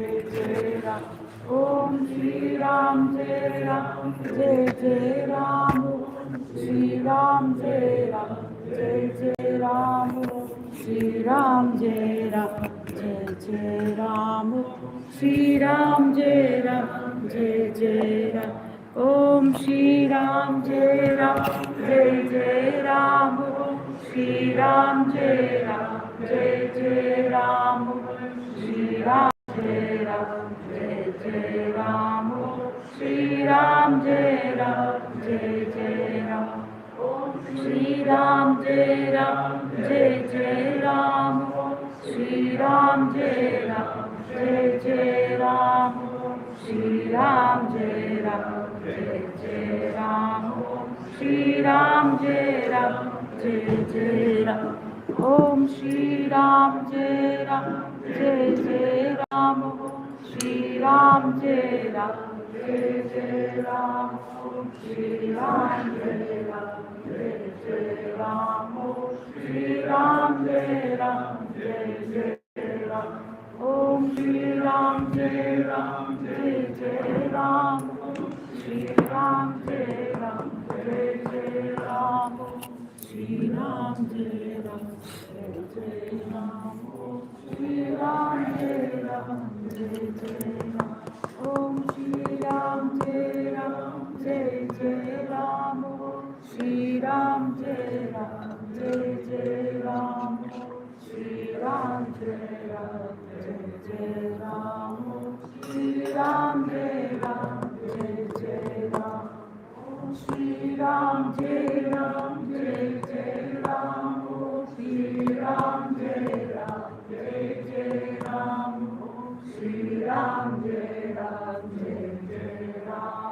Jai Ram. Om Shri Ram Jai Ram, Jai Jai Ram. Shri Ram Jai Ram, Jai Jai Ram. Shri Ram Jai Ram, Jai Jai Ram. Shri Ram Jai Ram, Jai Jai Ram. Om Shri Ram Jai Ram, Jai Jai Ram. Shri Ram Jai Ram, Jai Jai Ram. Shri Ram Jai Ram, Jai Jai Ram. Shri Ram Jai Ram, Jai Jai Ram. Om Shri Ram Jai Ram, Jai Jai Ram. Shri Ram Jai Ram, Jai Jai Ram. Shri Ram Jai Ram, Jai Jai Ram. Shri Ram Jai Ram, Jai Jai Ram. Om Shri Ram Jai Ram, Jai Jai Ram. Shri Ram Jai Ram, Jai Jai Ram. Shri Ram Jai Ram, Jai Jai Ram. Shri Ram Jai Ram, Jai Jai Ram. Om Shri Ram Jai Ram, Jai Jai Ram. Shri Ram Jai Ram, Jai Jai Ram. Shri Ram Jai Ram, Jai Jai Ram. Shri Ram Jai Ram, Jai Jai Ram. Om Shri Ram Jai Ram, Jai Jai Ram. Shri Ram Jai Ram, Jai Jai Ram. Shri Ram Jai Ram, Jai Jai Ram. Shri Ram Jai Ram, Jai Jai Ram. Shri Ram Jai Ram, Jai Jai Ram. Shri Ram Jai Ram, Jai Jai Ram. Shri Ram Jai Ram, Jai Jai Ram.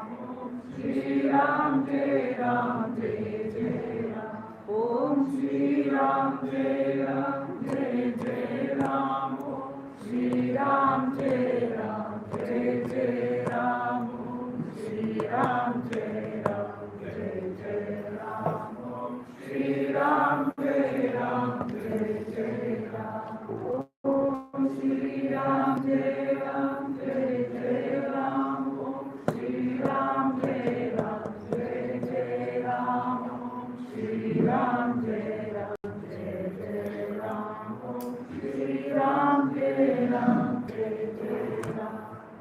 Shri Ram Jai Ram, Jai Jai Ram. Om Shri Ram Jai Ram, Jai Jai Ram. Shri Ram Jai Ram, Jai Jai Ram. Shri Ram Jai Ram, Jai Jai Ram. Shri Ram Jai Ram, Jai Jai Ram. Om Shri Ram Jai Ram, Jai Jai Ram. Shri Ram Jai Ram, Jai Jai Ram. Shri Ram Jai Ram, Jai Jai Ram. Shri Ram Jai Ram, Jai Jai Ram.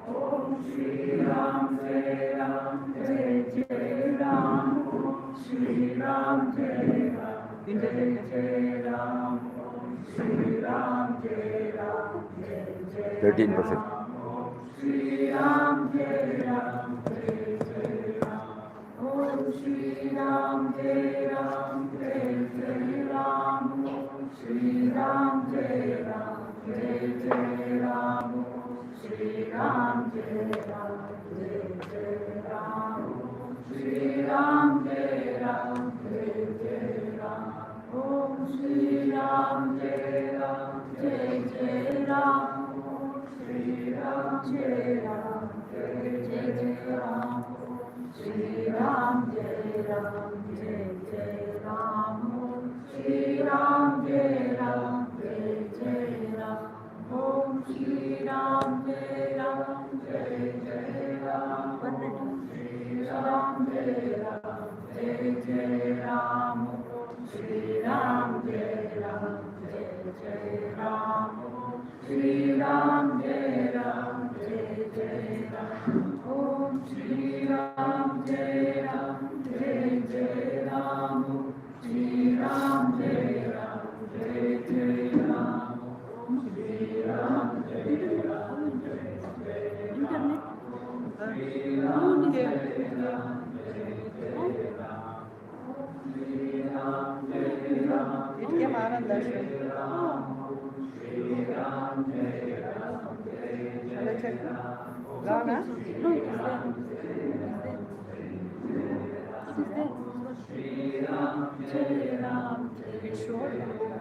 Om Shri Ram Jai Ram, Jai Jai Ram. Shri Ram Jai Ram, Jai Jai Ram. Shri Ram Jai Ram, Jai Jai 13%. Shri Ram Jai Ram, Jai Jai Ram. Om Shri Ram Jai Ram, Jai Jai Ram. Shri Ram Jai Ram, Jai Jai Ram. Shri Ram Jai Ram, Jai Jai Ram. Shri Ram Jai Ram, Jai Jai Ram. Om Shri Ram Jai Ram, Jai Jai Ram. Shri Ram Jai Ram, Jai Jai Ram. Shri Ram Jai Ram, Jai Jai Ram. Shri Ram Jai Ram, Jai Jai Ram. Om Shri Ram Jai Ram, Jai Jai Ram. Shri Ram Jai Ram, Jai Jai Ram. Shri Ram Jai Ram, Jai Jai Ram. Shri Ram Jai Ram, Jai Jai Ram. Om Shri Ram Jai Ram, Jai Jai Ram. Shri Ram Jai Ram, Jai Jai Ram. Shri Ram Jai Ram, Jai Jai Ram. Shri Ram Jai Ram, Jai Jai Ram. Shri Ram Jai Ram, Jai Jai Ram. Shri Ram Jai Ram, Jai Jai Ram. Lana? Shri Ram Jai Ram, Jai Jai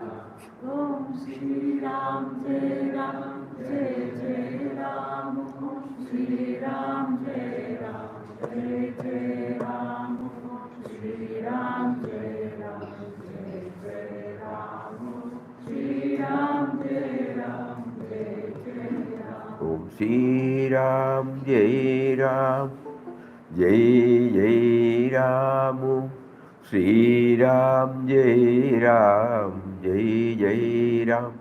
Ram. Om Shri Ram Jai Ram, Jai Jai Ram. Shri Ram Jai Ram, Jai Jai Ram. Shri Ram Jai Ram, Jai Jai Ram. Shri Ram Jai Ram, Jai Jai Ram. Om Shri Ram, Jai Ram, Jai Jai Ram, Shri Ram, Jai Ram, Jai Jai Ram.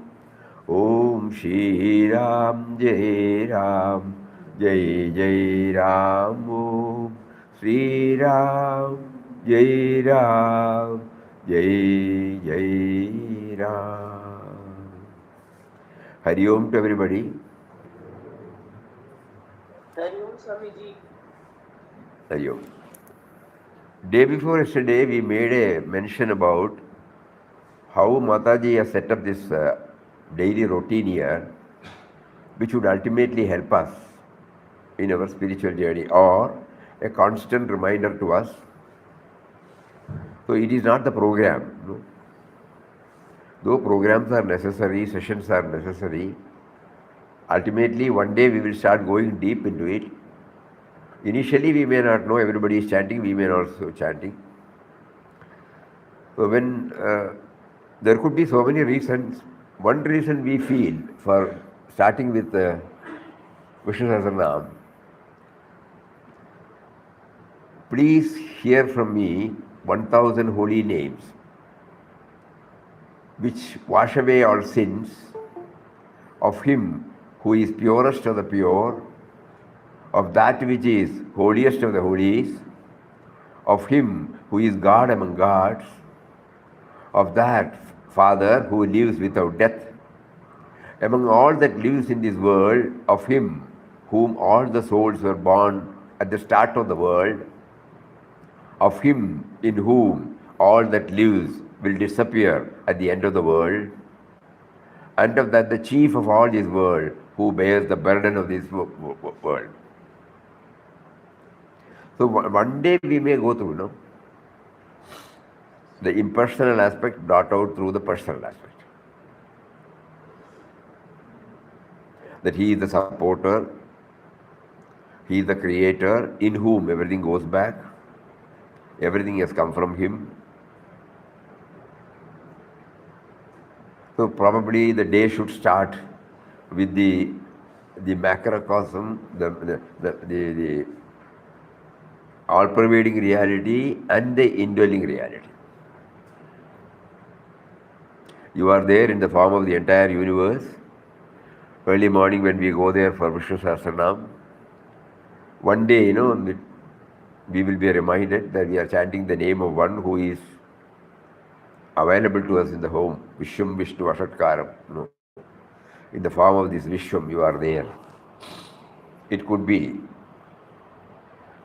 Om Shri Ram, Jai Ram, Jai Jai Ram, Om Shri Ram, Jai Ram, Jai Jai Ram. Hari Om to everybody. Hari Om Swamiji. Hari Om. Day before yesterday, we made a mention about how Mataji has set up this daily routine here, which would ultimately help us in our spiritual journey or a constant reminder to us. So it is not the program. No? Though programs are necessary, sessions are necessary, ultimately one day we will start going deep into it. Initially we may not know everybody is chanting, we may not also chanting. So when there could be so many reasons. One reason we feel for starting with Vishnu Sahasranam, please hear from me 1000 holy names which wash away all sins of him who is purest of the pure, of that which is holiest of the holies, of him who is God among gods, of that Father who lives without death, among all that lives in this world, of him whom all the souls were born at the start of the world, of him in whom all that lives will disappear at the end of the world, and of that the chief of all this world who bears the burden of this world. So one day we may go through, no? The impersonal aspect brought out through the personal aspect. That he is the supporter, he is the creator in whom everything goes back, everything has come from him. So probably the day should start with the macrocosm, the all-pervading reality and the indwelling reality. You are there in the form of the entire universe. Early morning when we go there for Vishnu Sahasranam, one day, we will be reminded that we are chanting the name of one who is available to us in the home. Vishwam Vishnu Ashatkaram. In the form of this Vishwam, you are there. It could be.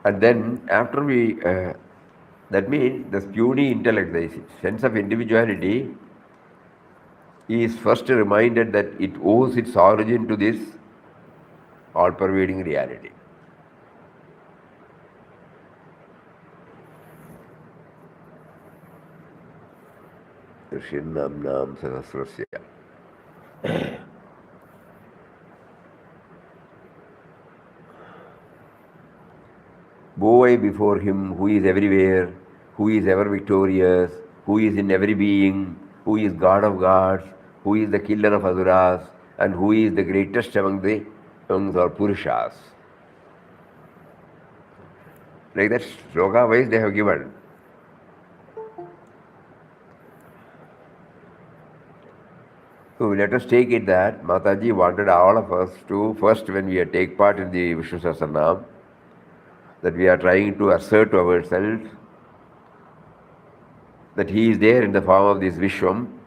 And then after we, that means the puny intellect, the sense of individuality, is first reminded that it owes its origin to this all-pervading reality. Namah sahasranama. Bow before him who is everywhere, who is ever victorious, who is in every being, who is God of gods, who is the killer of asuras, and who is the greatest among our Purushas. Like that sloka wise they have given. So let us take it that Mataji wanted all of us to, first when we take part in the Vishnu Sahasranam, that we are trying to assert to ourselves that he is there in the form of this Vishwam.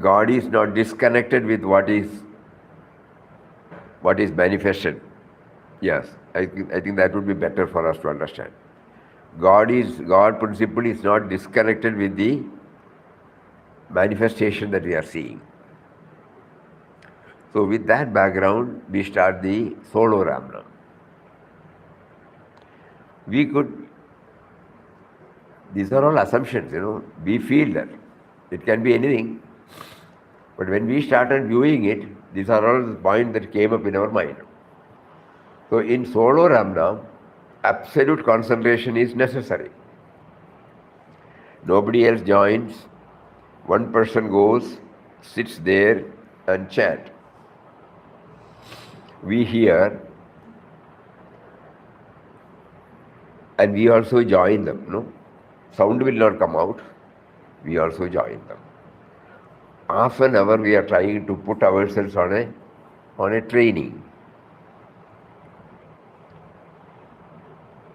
God is not disconnected with what is manifested. Yes, I think that would be better for us to understand. God principle is not disconnected with the manifestation that we are seeing. So with that background, we start the solo Ramnam. These are all assumptions, we feel that. It can be anything. But when we started viewing it, these are all the points that came up in our mind. So in solo Ramnam, absolute concentration is necessary. Nobody else joins. One person goes, sits there, and chant. We hear and we also join them. No? Sound will not come out, we also join them. Half an hour we are trying to put ourselves on a training.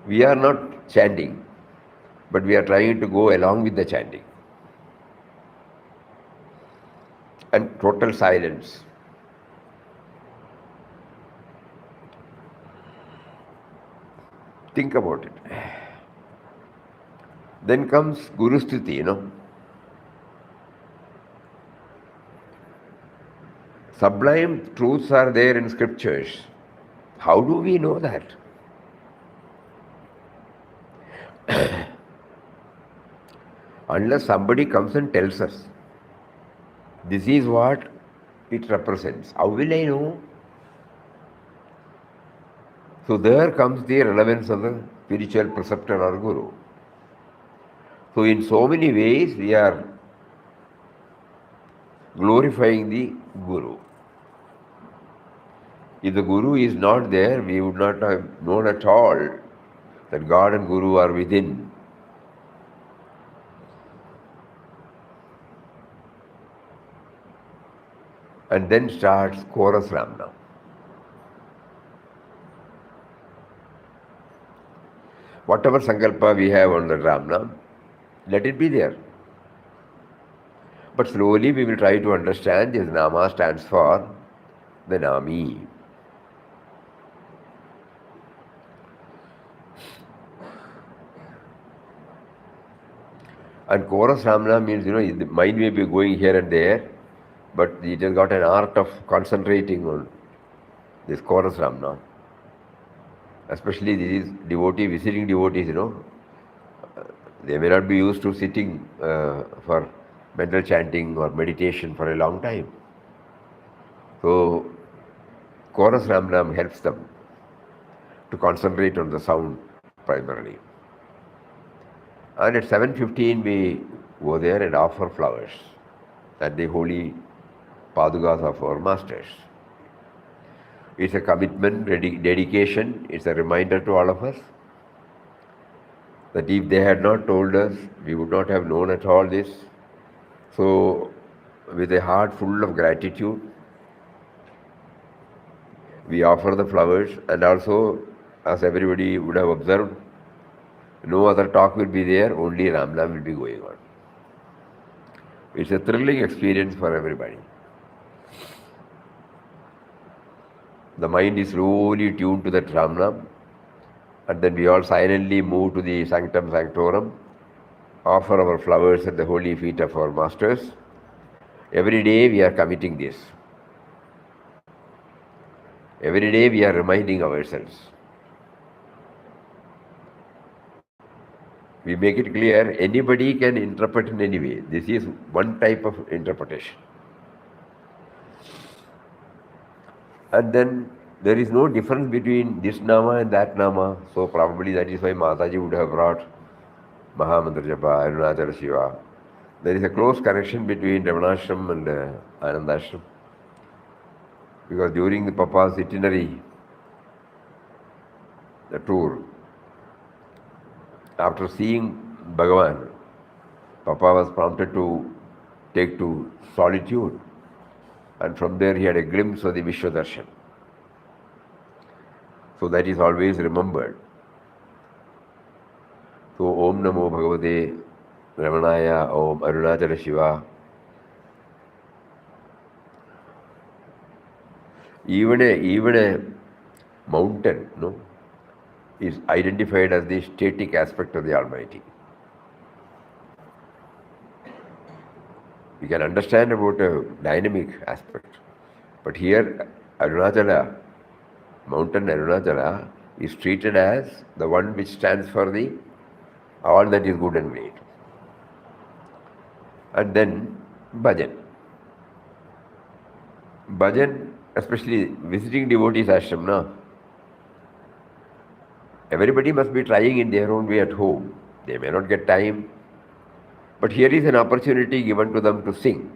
We are not chanting, but we are trying to go along with the chanting. And total silence. Think about it. Then comes Gurustuti, Sublime truths are there in scriptures. How do we know that? Unless somebody comes and tells us, this is what it represents. How will I know? So there comes the relevance of the spiritual preceptor or guru. So in so many ways we are glorifying the guru. If the guru is not there, we would not have known at all that God and guru are within. And then starts chorus Ramnam. Whatever sankalpa we have on the Ramnam, let it be there. But slowly we will try to understand this Nama stands for the Nami. And chorus Ramnam means, the mind may be going here and there, but it has got an art of concentrating on this chorus Ramnam. Especially these visiting devotees, they may not be used to sitting for mental chanting or meditation for a long time. So, chorus Ramnam helps them to concentrate on the sound primarily. And at 7:15 we go there and offer flowers at the holy padukas of our masters. It's a commitment, dedication, it's a reminder to all of us that if they had not told us, we would not have known at all this. So, with a heart full of gratitude, we offer the flowers, and also, as everybody would have observed, no other talk will be there, only Ramnam will be going on. It's a thrilling experience for everybody. The mind is slowly tuned to that Ramnam, and then we all silently move to the Sanctum Sanctorum, offer our flowers at the holy feet of our masters. Every day we are committing this. Every day we are reminding ourselves. We make it clear, anybody can interpret in any way. This is one type of interpretation. And then there is no difference between this Nama and that Nama. So probably that is why Mataji would have brought Mahamantra Japa, Arunachala Shiva. There is a close connection between Ramanashram and Anandashram. Because during the Papa's itinerary, the tour, after seeing Bhagavan, Papa was prompted to take to solitude, and from there he had a glimpse of the Vishwadarshan. So that is always remembered. So Om Namo Bhagavate Ramanaya, Om Arunachala Shiva. Even a mountain, is identified as the static aspect of the Almighty. We can understand about a dynamic aspect, but here Arunachala, mountain Arunachala, is treated as the one which stands for the all that is good and great. And then Bhajan. Bhajan, especially visiting devotees ashram, everybody must be trying in their own way at home. They may not get time, but here is an opportunity given to them to sing.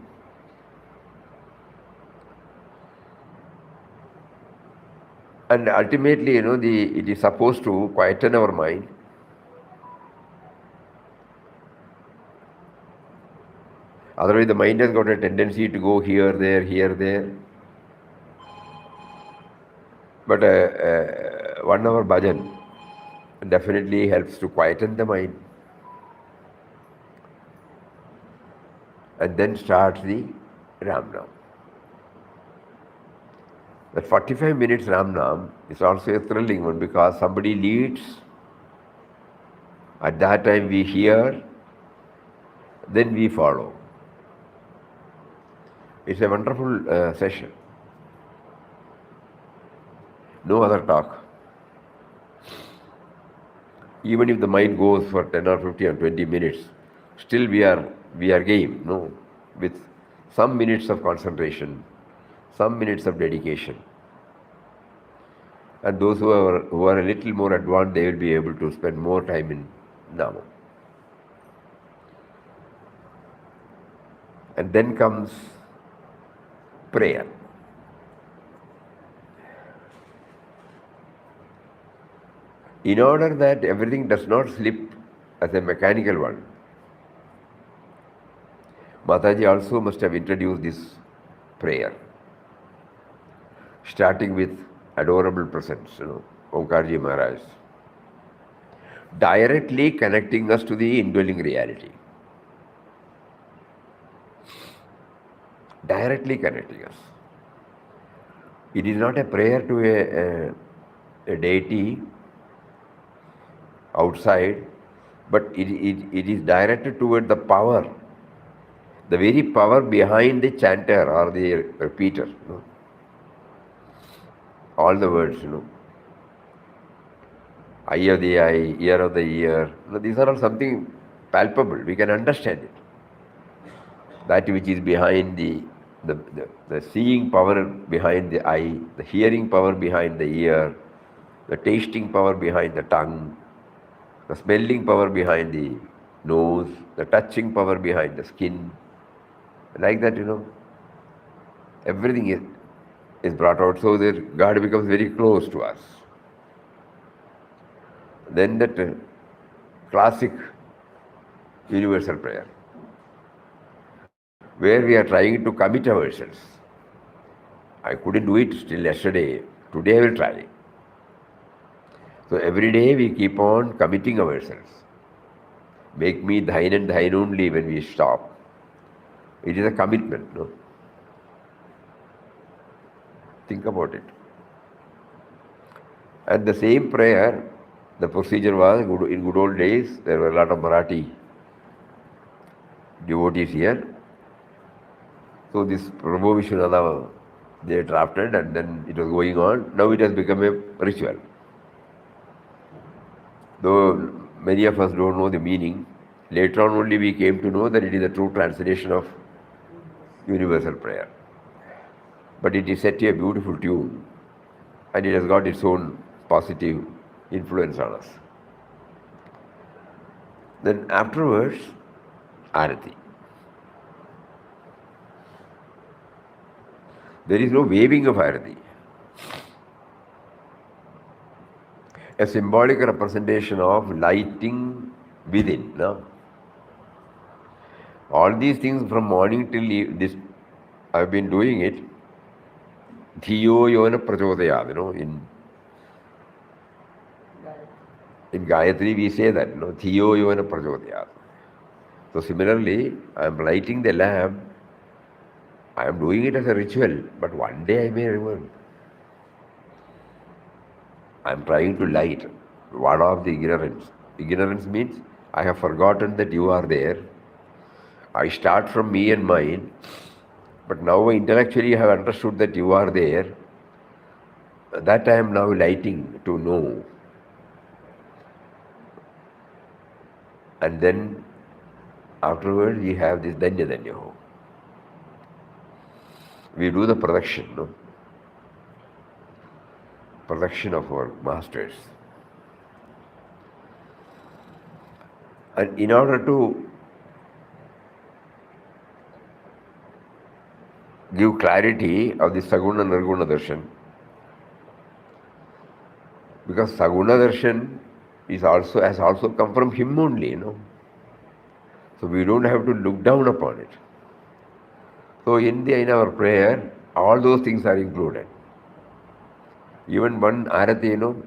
And ultimately, it is supposed to quieten our mind. Otherwise, the mind has got a tendency to go here, there. But 1 hour bhajan definitely helps to quieten the mind. And then starts the Ramnam. That 45 minutes Ramnam is also a thrilling one because somebody leads. At that time we hear, then we follow. It's a wonderful session. No other talk. Even if the mind goes for 10 or 15 or 20 minutes, still we are game, no? With some minutes of concentration, some minutes of dedication. And those who are a little more advanced, they will be able to spend more time in Namo. And then comes prayer. In order that everything does not slip as a mechanical one, Mataji also must have introduced this prayer, starting with adorable presence, Omkarji Maharaj, directly connecting us to the indwelling reality. Directly connecting us. It is not a prayer to a deity outside, but it is directed toward the power, the very power behind the chanter or the repeater. All the words, eye of the eye, ear of the ear. These are all something palpable. We can understand it. That which is behind the seeing power behind the eye, the hearing power behind the ear, the tasting power behind the tongue, the smelling power behind the nose, the touching power behind the skin. Like that, everything is brought out so that God becomes very close to us. Then that classic universal prayer, where we are trying to commit ourselves. I couldn't do it till yesterday. Today I will try. So every day we keep on committing ourselves. Make me thine and thine only when we stop. It is a commitment, no? Think about it. And the same prayer, the procedure was, in good old days, there were a lot of Marathi devotees here. So this Prabhu Vishnu, they drafted and then it was going on. Now it has become a ritual. Though many of us don't know the meaning, later on only we came to know that it is a true translation of universal prayer. But it is set to a beautiful tune and it has got its own positive influence on us. Then afterwards, Arati. There is no waving of Arati. A symbolic representation of lighting within. No? All these things from morning till this, I've been doing it. Dhiyo yona prachodayad, in Gayatri we say that, Dhiyo yona prachodayad. So similarly, I am lighting the lamp. I am doing it as a ritual, but one day I may remember. I am trying to light. What of the ignorance? Ignorance means I have forgotten that you are there. I start from me and mine, but now intellectually I have understood that you are there. That I am now lighting to know. And then afterwards we have this Danya Danyaho. We do the production, production of our masters. And in order to give clarity of the Saguna Nirguna Darshan, Because Saguna Darshan has also come from him only, So we don't have to look down upon it. So in our prayer, all those things are included. Even one Arati,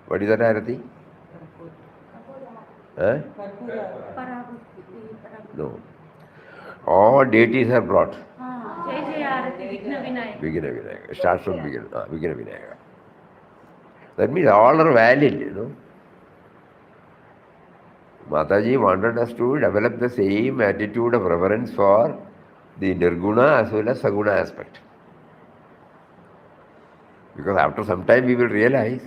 what is that Arati? Huh? No. All deities are brought. Jya Jya Arati, Vigna Vinayaka. Vigna Vinayaka. Starts from Vigna Vinayaka. That means all are valid, Mataji wanted us to develop the same attitude of reverence for the Nirguna as well as Saguna aspect. Because after some time we will realize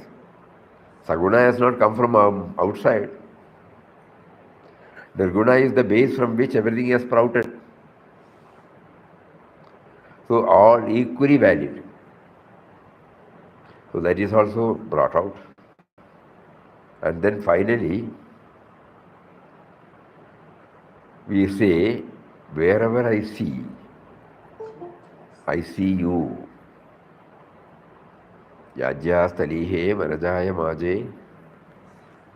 Saguna has not come from outside. Nirguna is the base from which everything has sprouted. So all equally valid. So that is also brought out. And then finally, we say, wherever I see you. Jya Jya Sthali hai Jaaya Maaje,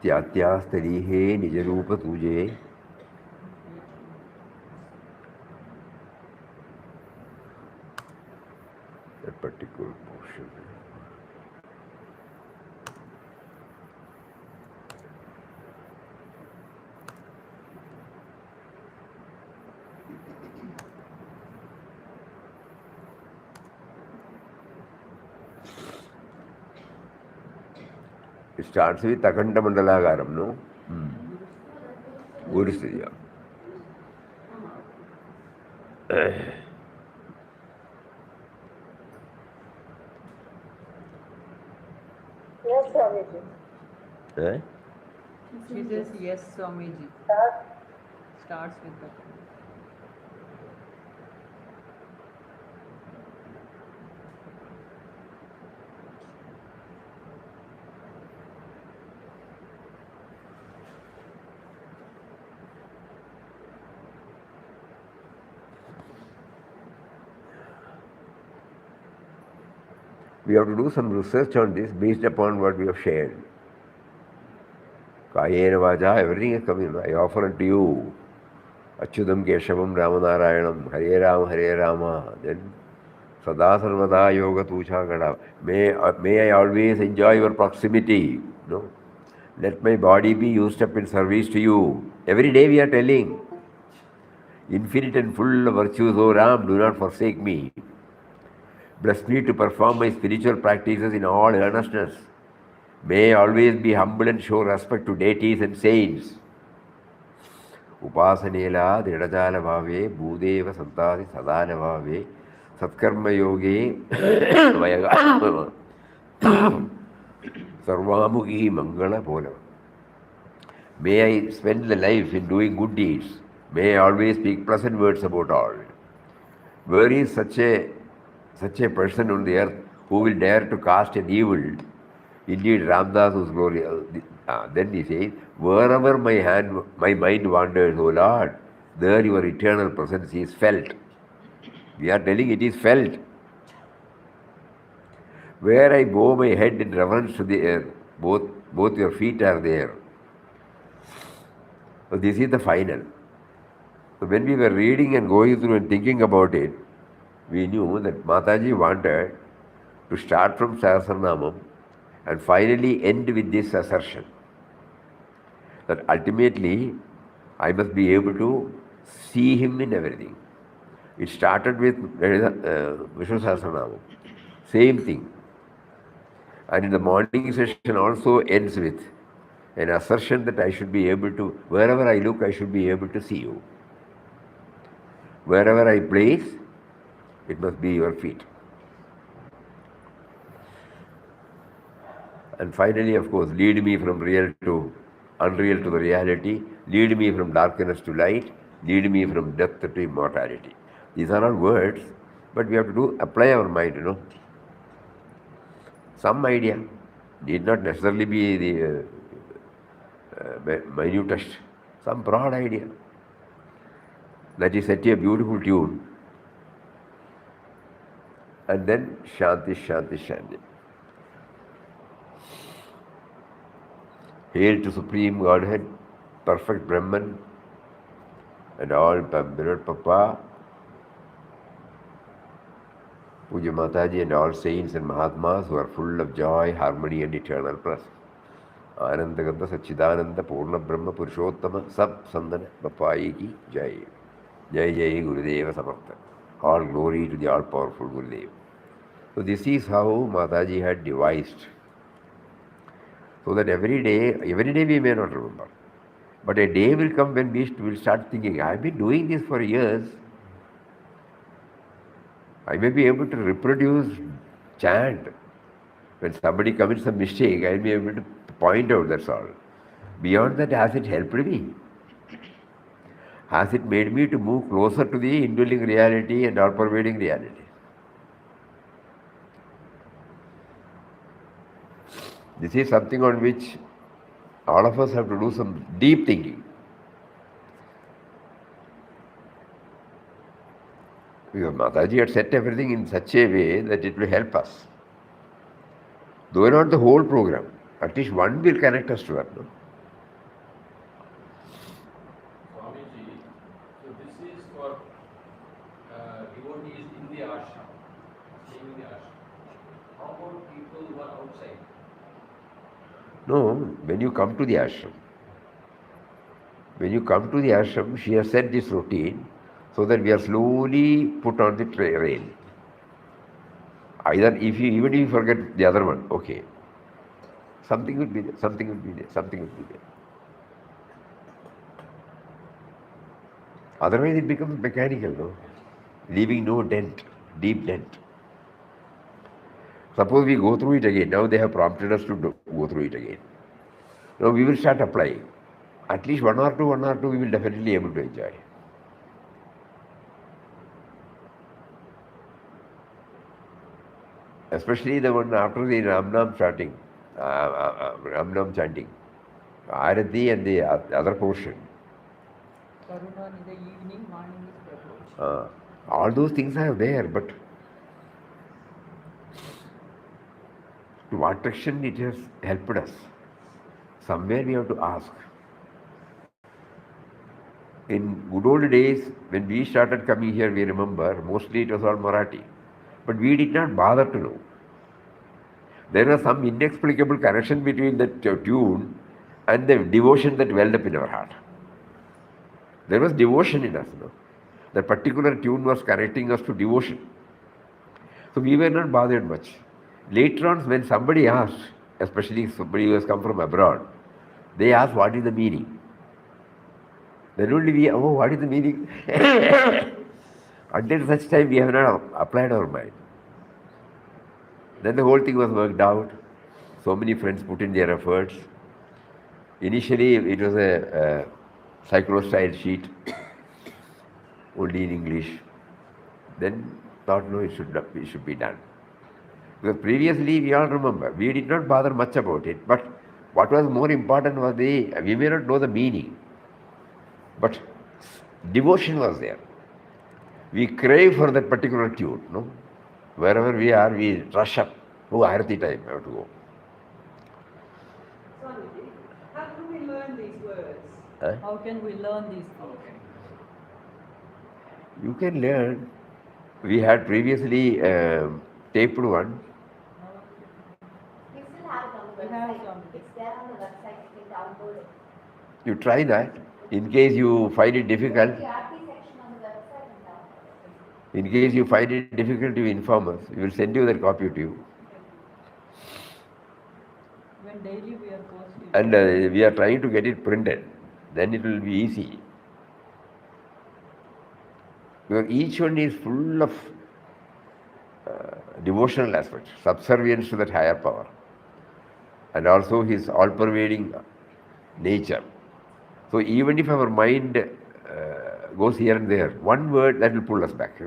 Jya Jya Sthali hai Nij Rupa Tujhe. That particular portion. It starts with Akanta Mandalagaram, no? Gurustuti. Yes, Swamiji. She says yes, Swamiji. Starts with that. We have to do some research on this based upon what we have shared. Kayena Vaja, everything is coming. I offer unto you Achyudam Keshavam Ramanarayanam, Hare Rama, then Sada Sarvada Yoga Tucha Gada. May I always enjoy your proximity. Let my body be used up in service to you. Every day we are telling, infinite and full of virtues, O Ram, do not forsake me. Bless me to perform my spiritual practices in all earnestness. May I always be humble and show respect to deities and saints. Upasanela Dridajala Bhave Bhudeva Santasi Sadana Bhave Satkarma Yoge Sarvamugi Mangala Bola. May I spend the life in doing good deeds. May I always speak pleasant words about all. Where is such a person on the earth who will dare to cast an evil? Indeed, Ramdas was glorious. Then he says, wherever my mind wanders, O Lord, there your eternal presence is felt. We are telling it is felt. Where I bow my head in reverence to the earth, both your feet are there. So this is the final. So when we were reading and going through and thinking about it, we knew that Mataji wanted to start from sahasranamam and finally end with this assertion that ultimately I must be able to see him in everything. It started with Vishnu sahasranamam, same thing. And in the morning session also ends with an assertion that I should be able to, wherever I look, I should be able to see you. Wherever I place, it must be your feet. And finally, of course, lead me from real to unreal to the reality, lead me from darkness to light, lead me from death to immortality. These are all words, but we have to apply our mind, Some idea, need not necessarily be the minutest, some broad idea. That is set a beautiful tune. And then Shanti, Shanti, Shanti. Hail to Supreme Godhead, perfect Brahman, and all beloved Papa, Puja Mataji, and all saints and Mahatmas who are full of joy, harmony, and eternal bliss. Anandaganda Sachidananda Purna Brahma Purushottama Sab Sandana Bapai ki Jai. Jai Jai Gurudeva Samartha. All glory to the all powerful Gurudev. So this is how Mataji had devised. So that every day we may not remember. But a day will come when we will start thinking, I have been doing this for years. I may be able to reproduce chant. When somebody commits a mistake, I will be able to point out, that's all. Beyond that, has it helped me? Has it made me to move closer to the indwelling reality and all-pervading reality? This is something on which all of us have to do some deep thinking. Because Mataji had set everything in such a way that it will help us. Though not the whole program, at least one will connect us to that. No? Swamiji, so this is for devotees in the ashram, staying in the ashram. How about people who are outside? No, when you come to the ashram, she has set this routine so that we are slowly put on the rail. Either even if you forget the other one, okay. Something will be there, something will be there, something will be there. Otherwise it becomes mechanical, no? Leaving no dent, deep dent. Suppose we go through it again. Now they have prompted us to go through it again. Now we will start applying. At least one or two we will definitely be able to enjoy. Especially the one after the Ramnam chanting, Arati and the other portion. Karuna in the evening, morning is Prabhu. All those things are there, but to what extent it has helped us? Somewhere we have to ask. In good old days, when we started coming here, we remember, mostly it was all Marathi. But we did not bother to know. There was some inexplicable connection between the tune and the devotion that welled up in our heart. There was devotion in us. No? That particular tune was connecting us to devotion. So we were not bothered much. Later on, when somebody asked, especially somebody who has come from abroad, they asked, what is the meaning? Then only we, what is the meaning? Until such time, we have not applied our mind. Then the whole thing was worked out. So many friends put in their efforts. Initially, it was a cyclo-style sheet, only in English. Then thought, no, it should be done. Because previously, we all remember, we did not bother much about it. But what was more important was we may not know the meaning. But devotion was there. We crave for that particular tune, no? Wherever we are, we rush up. Oh, Arati time, I have to go. Swamiji, how can we learn these words? How can we learn these things? You can learn. We had previously taped one. We still have it on the We have website. some. It's there on the website. You can download it. You try that. In case you find it difficult, The Arati section on the website and download it. in case you find it difficult, you inform us. We will send you that copy to you. When daily we are posting. And we are trying to get it printed. Then it will be easy. Because each one is full of devotional aspects, subservience to that higher power, and also his all-pervading nature. So even if our mind goes here and there, one word that will pull us back.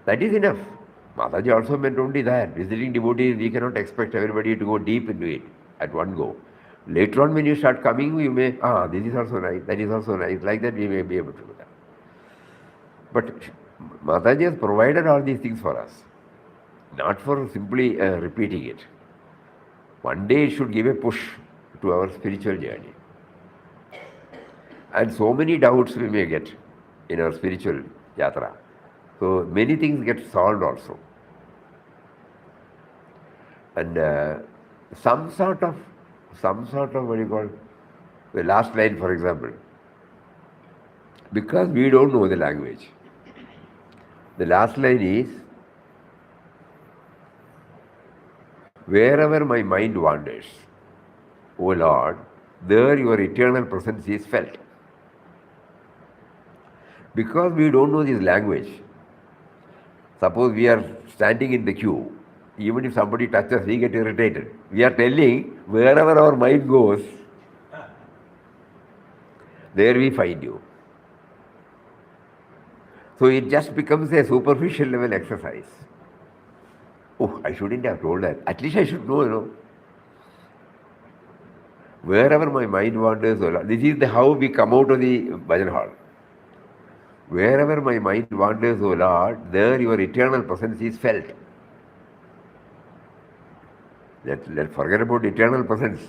That is enough. Mataji also meant only that. Visiting devotees, we cannot expect everybody to go deep into it at one go. Later on, when you start coming, you may, this is also nice, that is also nice. Like that, we may be able to do that. But Mataji has provided all these things for us, not for simply repeating it. One day it should give a push to our spiritual journey. And so many doubts we may get in our spiritual yatra. So many things get solved also. And some sort of what do you call, the last line for example, because we don't know the language. The last line is, wherever my mind wanders, O Lord, there your eternal presence is felt. Because we don't know this language, suppose we are standing in the queue, even if somebody touches, we get irritated. We are telling, wherever our mind goes, there we find you. So it just becomes a superficial level exercise. Oh, I shouldn't have told that. At least I should know, Wherever my mind wanders, this is how we come out of the Bhajan Hall. Wherever my mind wanders, O Lord, there your eternal presence is felt. Let's forget about eternal presence.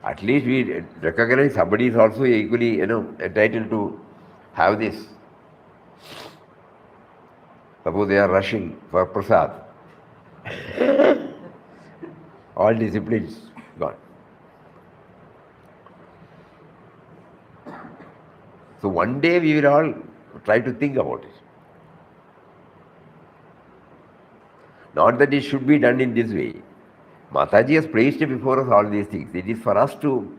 At least we recognize somebody is also equally, entitled to have this. Suppose they are rushing for prasad. All disciplines gone. So one day we will all try to think about it. Not that it should be done in this way. Mataji has placed before us all these things. It is for us to,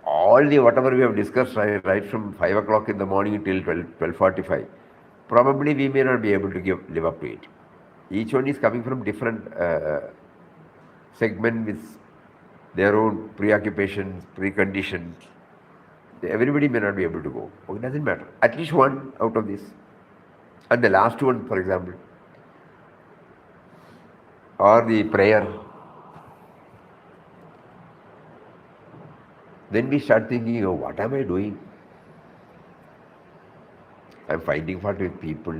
whatever we have discussed right from 5 o'clock in the morning till 12:45, probably we may not be able to live up to it. Each one is coming from different segment with their own preoccupations, preconditions. Everybody may not be able to go. It doesn't matter. At least one out of this. And the last one, for example, or the prayer. Then we start thinking, what am I doing? I'm finding fault with people.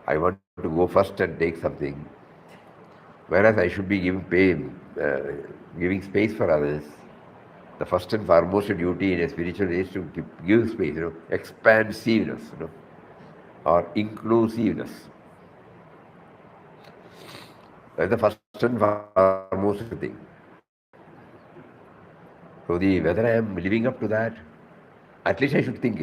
I want to go first and take something. Whereas I should be giving space for others. The first and foremost duty in a spiritual is to give space, expansiveness, or inclusiveness. That's the first and foremost thing. So whether I am living up to that, at least I should think,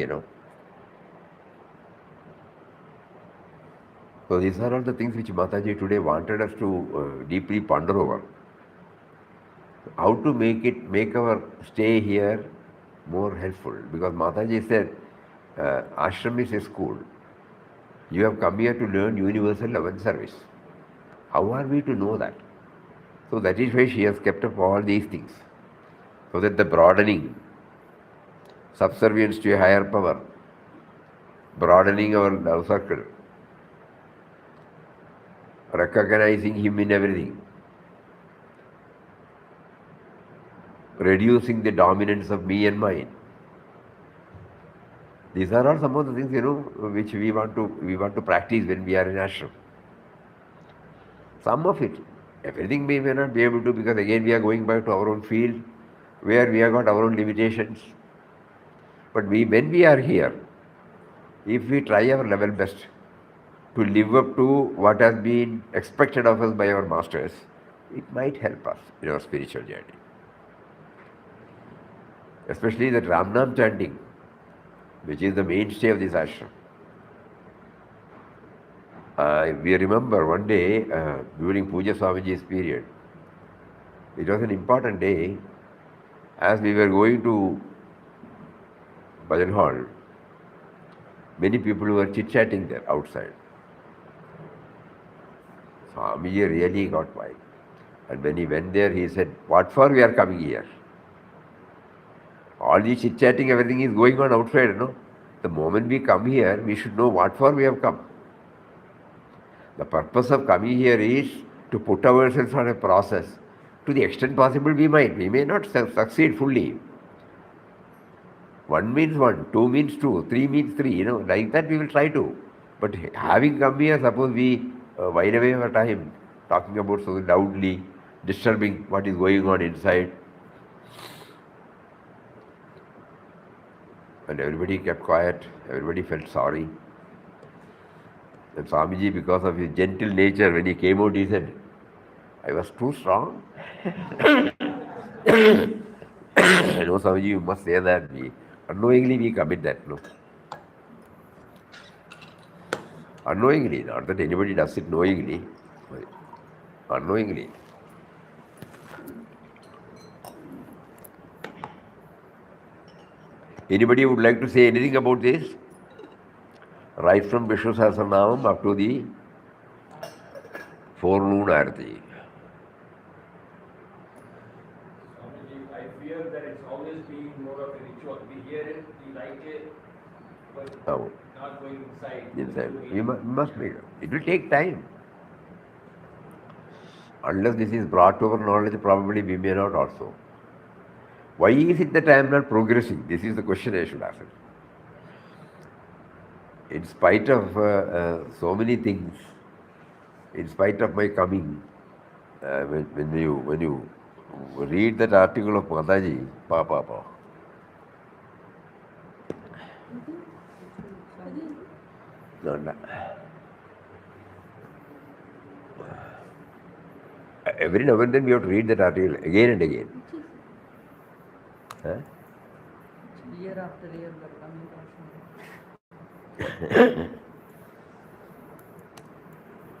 So these are all the things which Mataji today wanted us to deeply ponder over. How to make our stay here more helpful. Because Mataji said, ashram is a school. You have come here to learn universal love and service. How are we to know that? So that is why she has kept up all these things. So that the broadening, subservience to a higher power, broadening our love circle, recognizing him in everything, reducing the dominance of me and mine. These are all some of the things, which we want to practice when we are in ashram. Some of it. Everything we may not be able to, because again we are going back to our own field where we have got our own limitations. But when we are here, if we try our level best to live up to what has been expected of us by our masters, it might help us in our spiritual journey. Especially that Ramnam chanting, which is the mainstay of this ashram. We remember one day during Puja Swamiji's period, it was an important day. As we were going to Bhajan Hall, many people were chit-chatting there outside. Swamiji really got wild. And when he went there, he said, what for we are coming here? All this chit-chatting, everything is going on outside, The moment we come here, we should know what for we have come. The purpose of coming here is to put ourselves on a process. To the extent possible, we may not succeed fully. 1 means 1, 2 means 2, 3 means 3, like that we will try to. But having come here, suppose we while away our time talking about so loudly, disturbing what is going on inside. And everybody kept quiet, everybody felt sorry. And Swamiji, because of his gentle nature, when he came out, he said, I was too strong. No, Swamiji, you must say that. Unknowingly we commit that, no? Unknowingly, not that anybody does it knowingly, unknowingly. Anybody would like to say anything about this? Right from Vishnu Sahasranamam up to the forenoon Arati. I fear that it's always been more of a ritual. We hear it, we like it, but Oh. not going inside. Inside. We must make it. It will take time. Unless this is brought to our knowledge, probably we may not also. Why is it that I am not progressing? This is the question I should ask. In spite of so many things, in spite of my coming, when you read that article of Mataji, Papa. No. Every now and then we have to read that article again and again. Huh? Year after year, the coming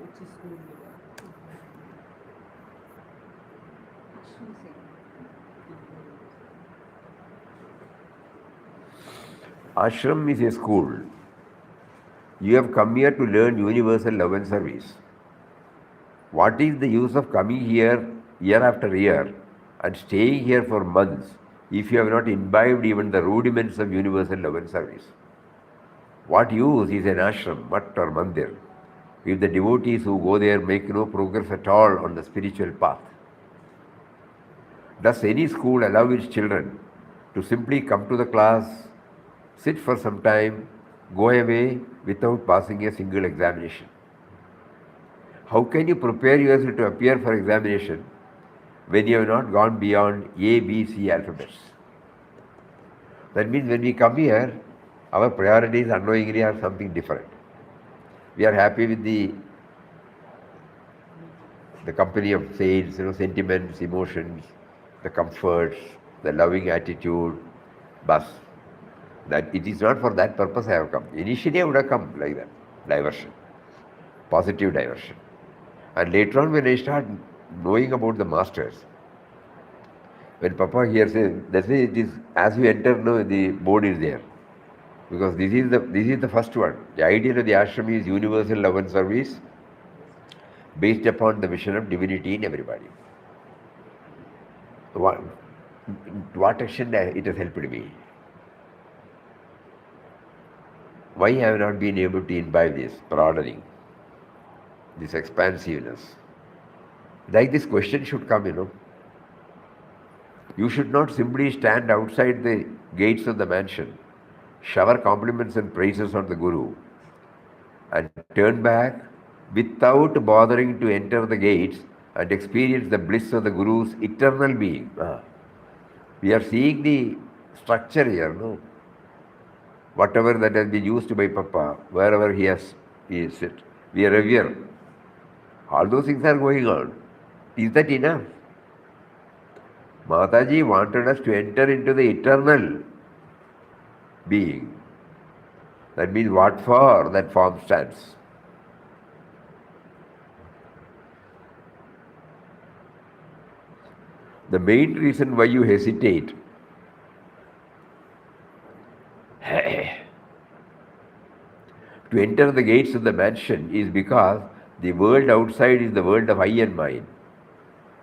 which is good. Ashram is a school. You have come here to learn universal love and service. What is the use of coming here year after year and staying here for months if you have not imbibed even the rudiments of universal love and service? What use is an ashram, mutt or mandir, if the devotees who go there make no progress at all on the spiritual path? Does any school allow its children to simply come to the class, sit for some time, go away without passing a single examination? How can you prepare yourself to appear for examination when you have not gone beyond A, B, C alphabets? That means when we come here, our priorities unknowingly are something different. We are happy with the company of saints, sentiments, emotions, the comforts, the loving attitude, bus. That it is not for that purpose I have come. Initially I would have come like that, diversion, positive diversion. And later on when I start knowing about the masters, when Papa here says, that's why it is, as you enter, the board is there. Because this is the first one. The idea of the ashram is universal love and service based upon the vision of divinity in everybody. To what extent it has helped me? Why have I not been able to imbibe this broadening, this expansiveness? Like this question should come, You should not simply stand outside the gates of the mansion, shower compliments and praises on the Guru, and turn back without bothering to enter the gates and experience the bliss of the Guru's eternal being. We are seeing the structure here, no? Whatever that has been used by Papa, wherever he is sit, we are revere. All those things are going on. Is that enough? Mataji wanted us to enter into the eternal being. That means what for that form stands. The main reason why you hesitate to enter the gates of the mansion is because the world outside is the world of I and mine.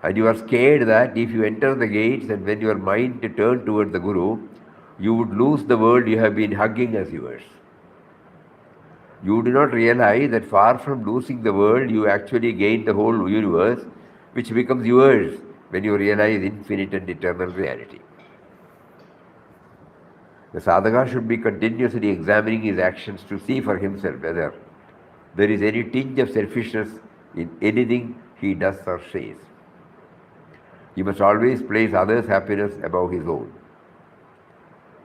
And you are scared that if you enter the gates and when your mind turn towards the Guru, you would lose the world you have been hugging as yours. You do not realize that far from losing the world, you actually gain the whole universe, which becomes yours when you realize infinite and eternal reality. The sadhaka should be continuously examining his actions to see for himself whether there is any tinge of selfishness in anything he does or says. He must always place others' happiness above his own.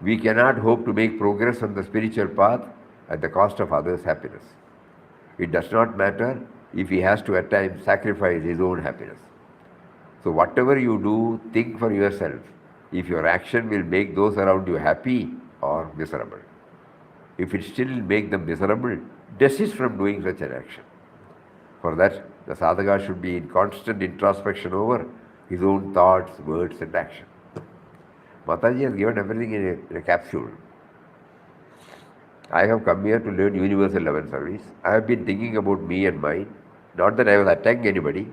We cannot hope to make progress on the spiritual path at the cost of others' happiness. It does not matter if he has to at times sacrifice his own happiness. So whatever you do, think for yourself if your action will make those around you happy or miserable. If it still make them miserable, desist from doing such an action. For that, the sadhaka should be in constant introspection over his own thoughts, words and action. Mataji has given everything in a capsule. I have come here to learn universal love and service. I have been thinking about me and mine. Not that I was attacking anybody.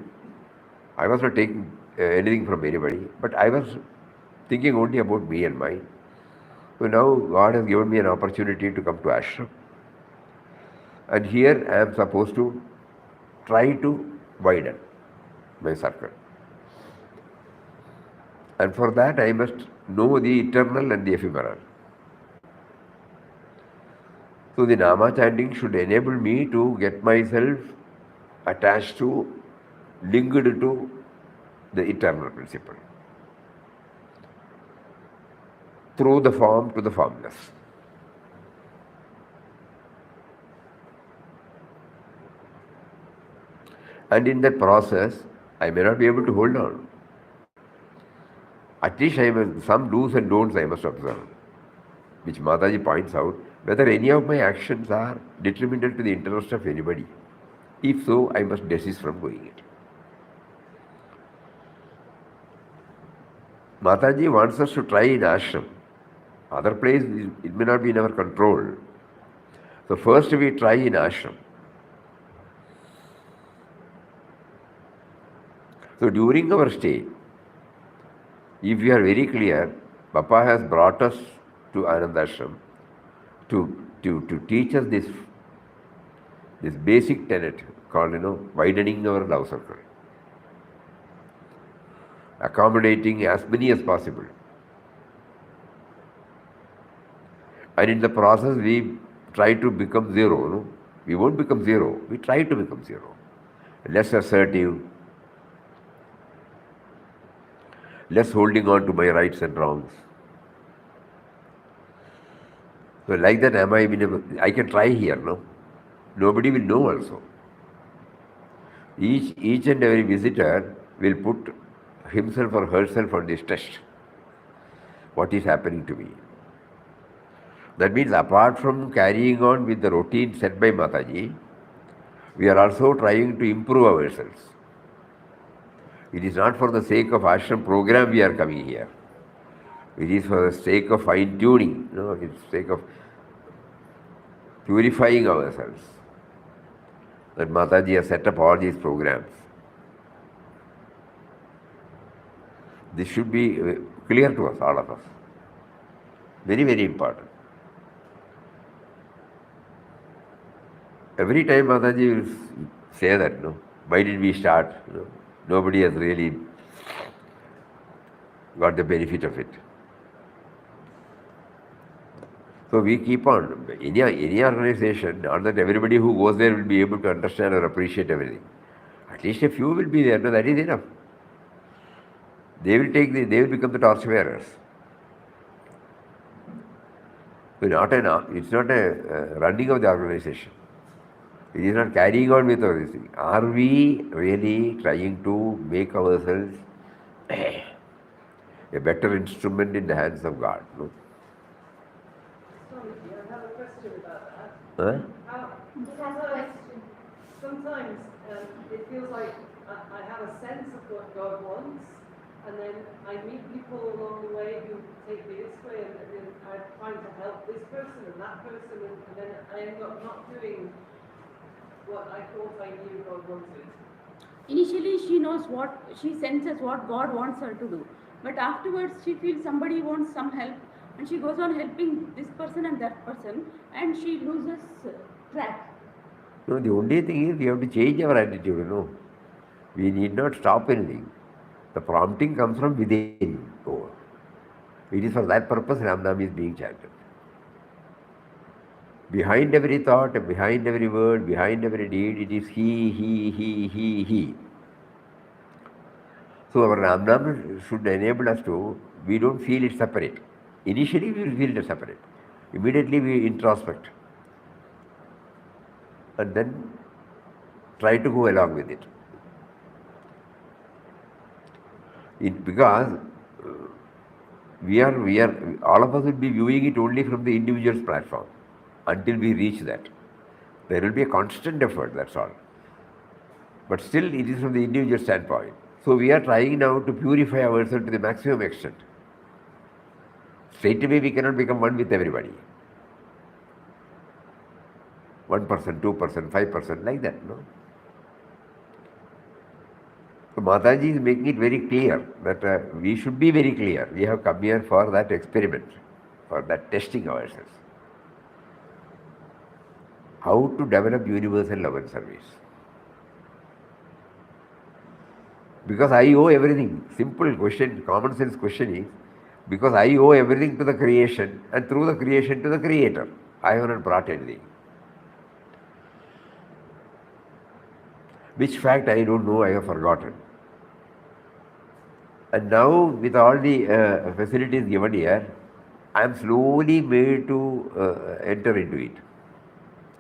I was not taking anything from anybody. But I was thinking only about me and mine. So now God has given me an opportunity to come to ashram. And here I am supposed to try to widen my circle. And for that I must know the eternal and the ephemeral. So the Nama chanting should enable me to get myself attached to, linked to the eternal principle. Through the form to the formless. And in that process, I may not be able to hold on. At least some do's and don'ts I must observe, which Mataji points out, whether any of my actions are detrimental to the interest of anybody. If so, I must desist from doing it. Mataji wants us to try in ashram. Other place, it may not be in our control. So first we try in ashram. So during our stay, if we are very clear, Papa has brought us to Anandashram to teach us this basic tenet called, widening our love circle. Accommodating as many as possible. And in the process, we try to become zero. No? We won't become zero. We try to become zero. Less assertive. Less holding on to my rights and wrongs. So like that, I can try here, no? Nobody will know also. Each and every visitor will put himself or herself on this test. What is happening to me? That means apart from carrying on with the routine set by Mataji, we are also trying to improve ourselves. It is not for the sake of ashram program we are coming here. It is for the sake of fine-tuning, it's for the sake of purifying ourselves. That Mataji has set up all these programs. This should be clear to us, all of us. Very, very important. Every time Mataji will say that, why did we start? Nobody has really got the benefit of it. So we keep on. Any organization, not that everybody who goes there will be able to understand or appreciate everything. At least a few will be there. No, that is enough. They will become the torch bearers. So it's not a running of the organization. It is not carrying on with all these things. Are we really trying to make ourselves a better instrument in the hands of God? No? Sorry, I have a question about that. Huh? Sometimes it feels like I have a sense of what God wants, and then I meet people along the way who take me this way, and then I'm trying to help this person and that person, and then I end up not doing what I thought I knew God wanted. Initially, she senses what God wants her to do. But afterwards, she feels somebody wants some help, and she goes on helping this person and that person, and she loses track. No, the only thing is we have to change our attitude, We need not stop anything. The prompting comes from within. It is for that purpose Ramnam is being chanted. Behind every thought, behind every word, behind every deed, it is he. So our Ramnam should enable us to, we don't feel it separate. Initially we will feel it separate. Immediately we introspect. And then try to go along with it. Because all of us will be viewing it only from the individual's platform until we reach that. There will be a constant effort, that's all. But still it is from the individual standpoint. So we are trying now to purify ourselves to the maximum extent. Straight away we cannot become one with everybody. 1%, 2%, 5%, like that, no? So Mataji is making it very clear that we should be very clear. We have come here for that experiment, for that testing ourselves. How to develop universal love and service. Because I owe everything. Simple question, common sense question is, because I owe everything to the creation and through the creation to the creator. I have not brought anything. Which fact I don't know, I have forgotten. And now with all the facilities given here, I am slowly made to enter into it.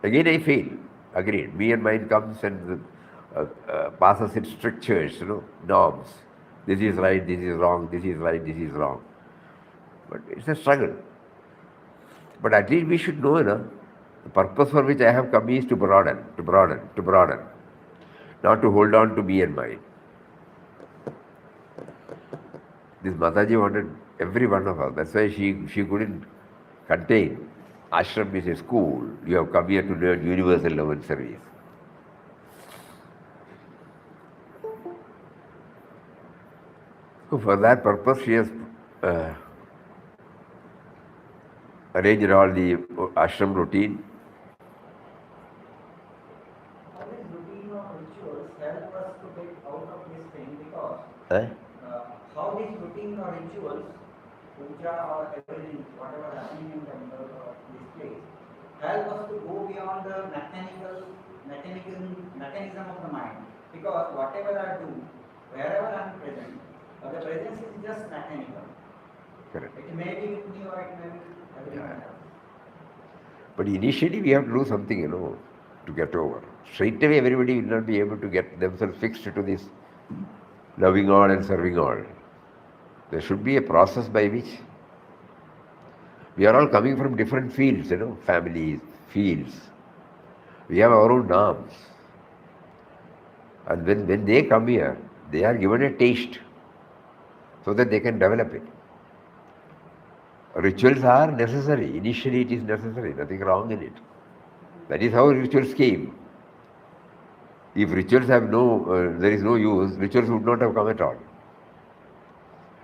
Again I fail, agreed. Me and mine comes and passes its strictures, norms. This is right, this is wrong, this is right, this is wrong. But it's a struggle. But at least we should know, the purpose for which I have come is to broaden. Not to hold on to me and mine. This Mataji wanted every one of us. That's why she couldn't contain. Ashram is a school. You have come here to learn universal love and service. So for that purpose, she has arranged all the ashram routine. How this routine or rituals help us to get out of this thing? Because how these routine or rituals, puja or everything, whatever happening in the this place, help us to go beyond the mechanism of the mind. Because whatever I do, wherever I am present, the presence is just mechanical. Correct. It may be with me or it may be everyone else. But initially we have to do something, to get over. Straight away everybody will not be able to get themselves fixed to this loving all and serving all. There should be a process by which we are all coming from different fields, families, fields. We have our own norms. And when they come here, they are given a taste so that they can develop it. Rituals are necessary. Initially it is necessary, nothing wrong in it. That is how rituals came. If rituals have there is no use, rituals would not have come at all.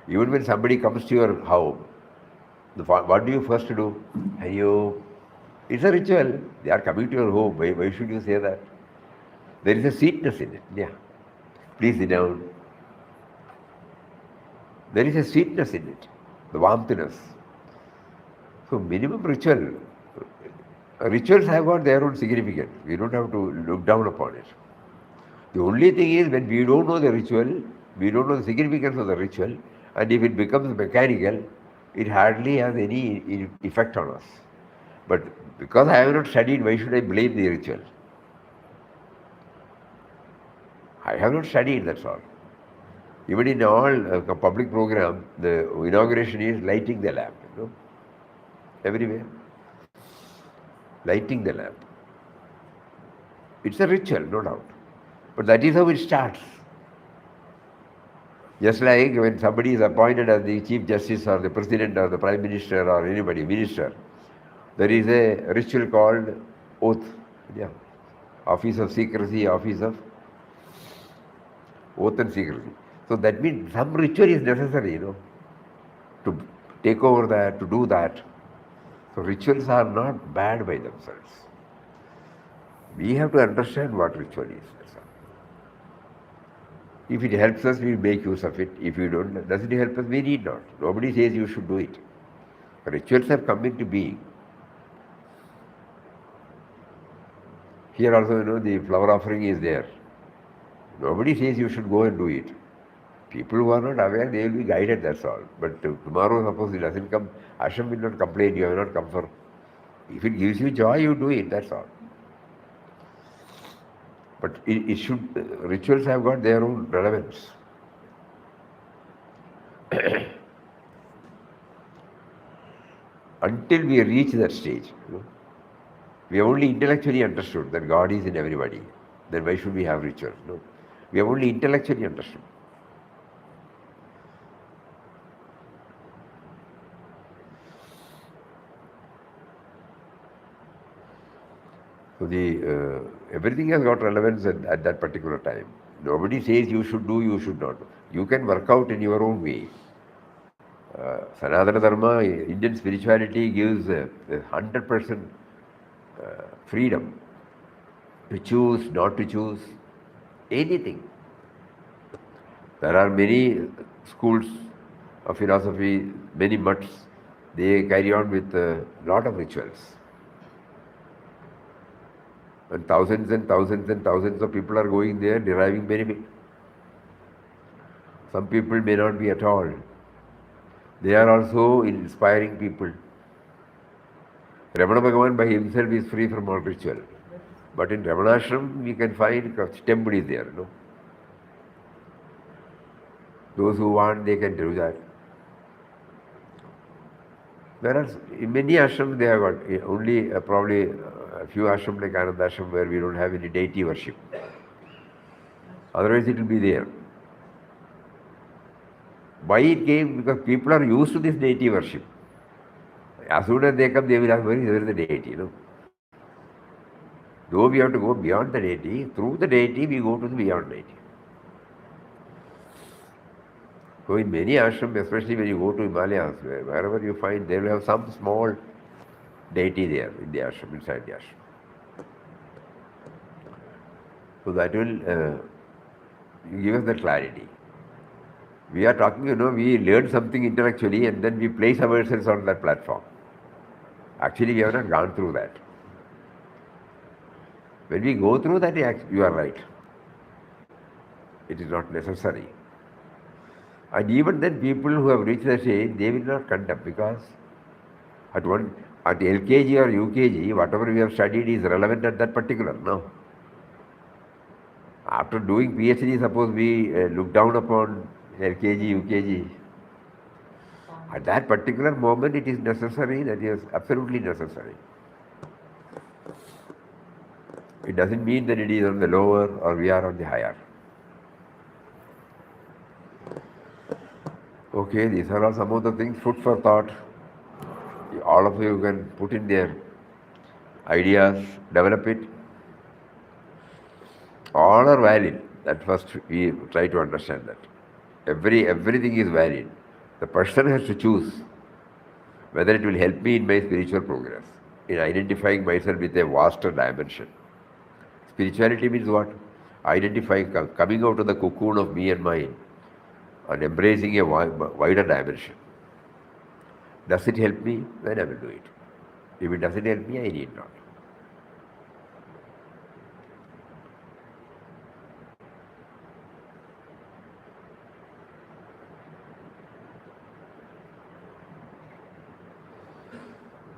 Even when somebody comes to your home, what do you first do? It's a ritual. They are coming to your home. Why should you say that? There is a sweetness in it. Yeah. Please sit down. There is a sweetness in it, the warmthness. So minimum ritual. Rituals have got their own significance. We don't have to look down upon it. The only thing is when we don't know the ritual, we don't know the significance of the ritual, and if it becomes mechanical, it hardly has any effect on us. But because I have not studied, why should I blame the ritual? I have not studied, that's all. Even in all public program, the inauguration is lighting the lamp, everywhere. Lighting the lamp. It's a ritual, no doubt. But that is how it starts. Just like when somebody is appointed as the Chief Justice or the President or the Prime Minister or anybody, Minister, there is a ritual called oath. Yeah. Office of secrecy, office of oath and secrecy. So that means some ritual is necessary, to take over that, to do that. So rituals are not bad by themselves. We have to understand what ritual is. If it helps us, we will make use of it. If you don't, doesn't help us, we need not. Nobody says you should do it. Rituals have come into being. Here also, the flower offering is there. Nobody says you should go and do it. People who are not aware, they will be guided, that's all. But tomorrow, suppose it doesn't come, Ashram will not complain, you have not come for. If it gives you joy, you do it, that's all. But it should, rituals have got their own relevance. Until we reach that stage, we have only intellectually understood that God is in everybody. Then why should we have rituals? No. We have only intellectually understood. So everything has got relevance at that particular time. Nobody says you should do, you should not. You can work out in your own way. Sanatana Dharma, Indian spirituality gives 100% freedom to choose, not to choose, anything. There are many schools of philosophy, many mutts, they carry on with a lot of rituals. And thousands and thousands and thousands of people are going there deriving benefit. Some people may not be at all. They are also inspiring people. Ramana Bhagavan by himself is free from all ritual. But in Ramanashram we can find temple is there. No? Those who want, they can do that. Whereas in many ashrams they have got only probably a few ashrams like Ananda Ashram where we don't have any deity worship. Otherwise it will be there. Why it came? Because people are used to this deity worship. As soon as they come, they will ask, where is the deity? No? Though we have to go beyond the deity, through the deity we go to the beyond deity. So in many ashrams, especially when you go to Himalayas, wherever you find, they will have some small deity there in the ashram, inside the ashram. So that will give us the clarity. We are talking, we learn something intellectually and then we place ourselves on that platform. Actually, we have not gone through that. When we go through that, you are right. It is not necessary. And even then, people who have reached the stage, they will not condemn because at LKG or UKG, whatever we have studied is relevant at that particular, no. After doing PhD, suppose we look down upon LKG, UKG. At that particular moment, it is necessary, that is absolutely necessary. It doesn't mean that it is on the lower or we are on the higher. Okay, these are all some of the things, food for thought. All of you can put in their ideas, develop it. All are valid. That first we try to understand that. Everything is valid. The person has to choose whether it will help me in my spiritual progress, in identifying myself with a vaster dimension. Spirituality means what? Identifying, coming out of the cocoon of me and mine and embracing a wider dimension. Does it help me? Then I will do it. If it doesn't help me, I need not.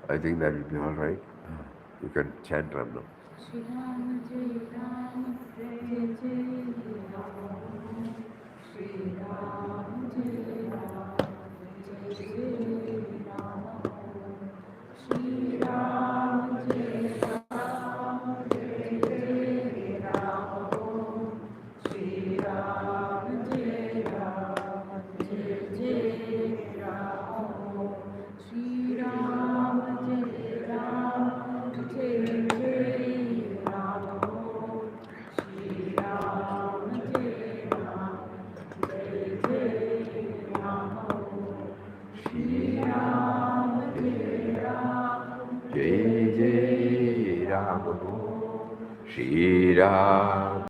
I think that will be all right. You can chant Ramnam. Shri Ram, Jai Ram, Jai Jai Ram. Shri Ram, Jai Ram, Jai Jai Ram. Shri Ram, Jai Ram, Jai Jai Ram. Shri Ram, Jai Ram, Jai Jai Ram. Shri Ram, Jai Ram, Jai Jai Ram. Shri Ram, Jai Ram, Jai Jai Ram. Shri Ram, Jai Ram, Jai Jai Ram. Shri Ram.